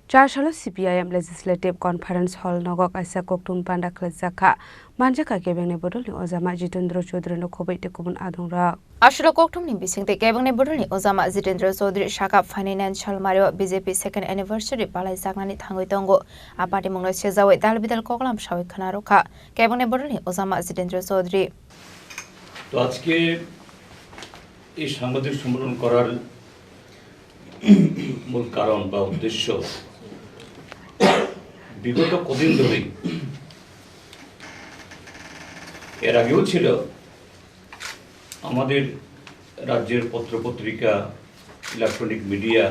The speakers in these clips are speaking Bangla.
Charshalo CPIM Legislative Conference Hall Nogok Aisa Koktum Panda Klezaka Manjaka Kebeng Bodol Ozama Jitendra Chaudhry no Khobai Tekubun Adongra Ashura Koktum ni bising te Kebeng Bodol Ozama Jitendra Chaudhry Shaka Financial Mario BJP second anniversary Palai Saknani Thangoi Tongo Apati Mungno Sezawe Dalbidal Koklam Shawi Khanaroka Kebeng Bodol Ozama Jitendra Chaudhry তো আজকে এই সাংবাদিক সম্মেলন করার মূল কারণ বা উদ্দেশ্য বিগত কদিন ধরেই এর আগেও ছিল আমাদের রাজ্যের পত্রপত্রিকা ইলেকট্রনিক মিডিয়া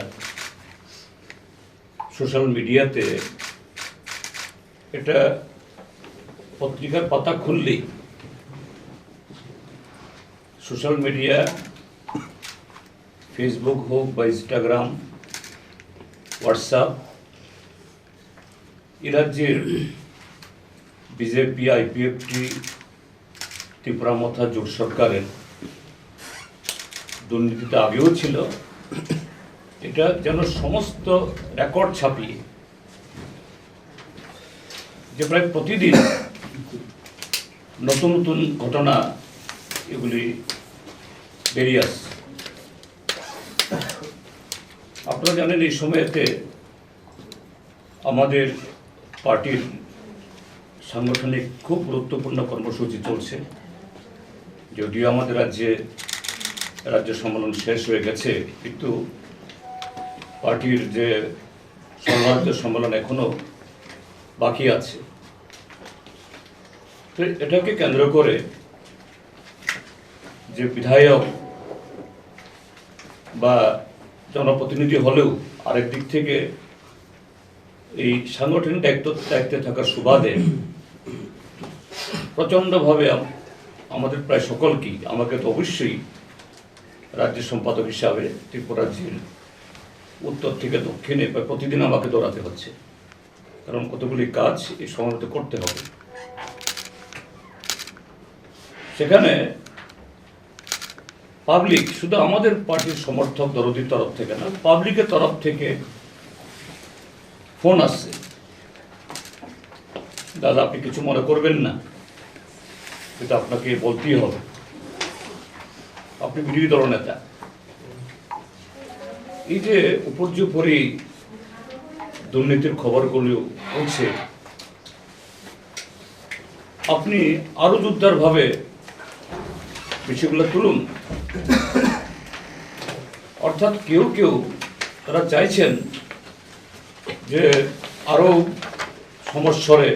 সোশ্যাল মিডিয়াতে এটা পত্রিকার পাতা খুললেই সোশ্যাল মিডিয়া ফেসবুক হোক বা ইনস্টাগ্রাম হোয়াটসঅ্যাপ এ রাজ্যের বিজেপি আইপিএফটি ত্রিপুরা মথা জোট সরকারের দুর্নীতিতে আগেও ছিল এটা যেন সমস্ত রেকর্ড ছাপিয়ে যে প্রায় প্রতিদিন নতুন নতুন ঘটনা এগুলি বেরিয়ে আসছে। আপনারা জানেন এই সময়েতে আমাদের পার্টির সাংগঠনিক খুব গুরুত্বপূর্ণ কর্মসূচি চলছে। যদিও আমাদের রাজ্য সম্মেলন শেষ হয়ে গেছে, কিন্তু পার্টির যে সর্বভারত সম্মেলন এখনো বাকি আছে। তো এটাকে কেন্দ্র করে যে বিধায়ক বা জনপ্রতিনিধি হলেও আরেক দিক থেকে এই সাংগঠনিক দায়িত্বে থাকার সুবাদে প্রচণ্ডভাবে আমাদের প্রায় সকলকেই, আমাকে তো অবশ্যই রাজ্য সম্পাদক হিসাবে ত্রিপুরা রাজ্যের উত্তর থেকে দক্ষিণে প্রায় প্রতিদিন আমাকে দৌড়াতে হচ্ছে, কারণ কতগুলি কাজ এই সময়তে করতে হবে। সেখানে পাবলিক, শুধু আমাদের পার্টির সমর্থক দরদির তরফ থেকে না, পাবলিকের তরফ থেকে ফোন আসছে, দাদা আপনি কিছু মনে করবেন না, এটা আপনাকে বলতেই হবে, আপনি বিরোধী দল নেতা। এই যে উপর্যুপরি দুর্নীতির খবরগুলো হচ্ছে, আপনি আরো জোরদারভাবে বিষয়গুলো তুলুন। অর্থাৎ কেউ কেউ তারা চাইছেন যে আরো সমস্যরে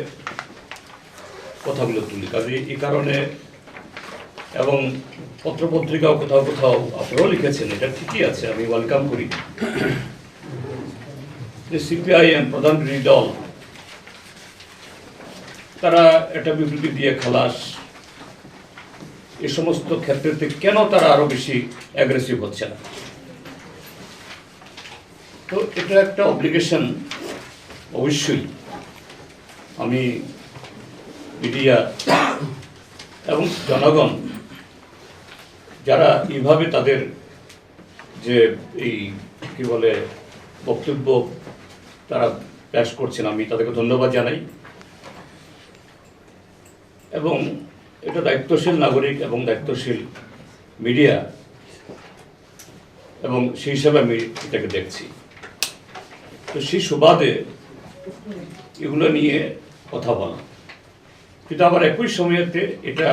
কথাগুলো তুলি, কাজে এই কারণে, এবং পত্রপত্রিকাও কোথাও কোথাও আপনারাও লিখেছেন, এটা ঠিকই আছে, আমি ওয়েলকাম করি যে সিপিআইএম প্রধান বিরোধী দল তারা এটা বিবৃতি দিয়ে খালাস, এই সমস্ত ক্ষেত্রে কেন তারা আরো বেশি অ্যাগ্রেসিভ হচ্ছে না। তো এটা একটা অব্লিগেশন, অবশ্যই আমি মিডিয়া এবং জনগণ যারা এইভাবে তাদের যে এই কি বলে বক্তব্য তারা পেশ করছেন, আমি তাদেরকে ধন্যবাদ জানাই। এবং এটা দায়িত্বশীল নাগরিক এবং দায়িত্বশীল মিডিয়া, এবং সেই হিসাবে আমি এটাকে দেখছি। তো সেই সুবাদে এগুলো নিয়ে কথা বলা, কিন্তু আবার একই সময়তে এটা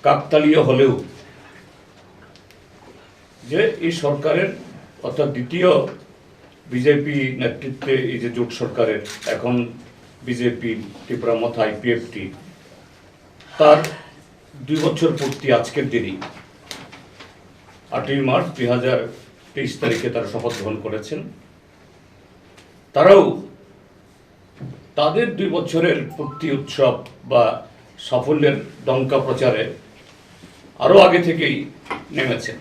কাকতালীয় হলেও যে এই সরকারের, অর্থাৎ দ্বিতীয় বিজেপি নেতৃত্বে এই যে জোট সরকারের, এখন বিজেপি ত্রিপুরা মথা আইপিএফটি, তার 2 বছর পূর্তি আজকের দিনই 8ই মার্চ 2023 তারিখে তারা শপথ গ্রহণ করেছেন। তারাও তাদের 2 বছরের পূর্তি উৎসব বা সাফল্যের ডঙ্কা প্রচারে আরো আগে থেকেই নেমেছেন।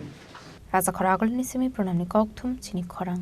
রাজা খরা আগল নিসিমি প্রণামী ককথুম চিনি খরাং।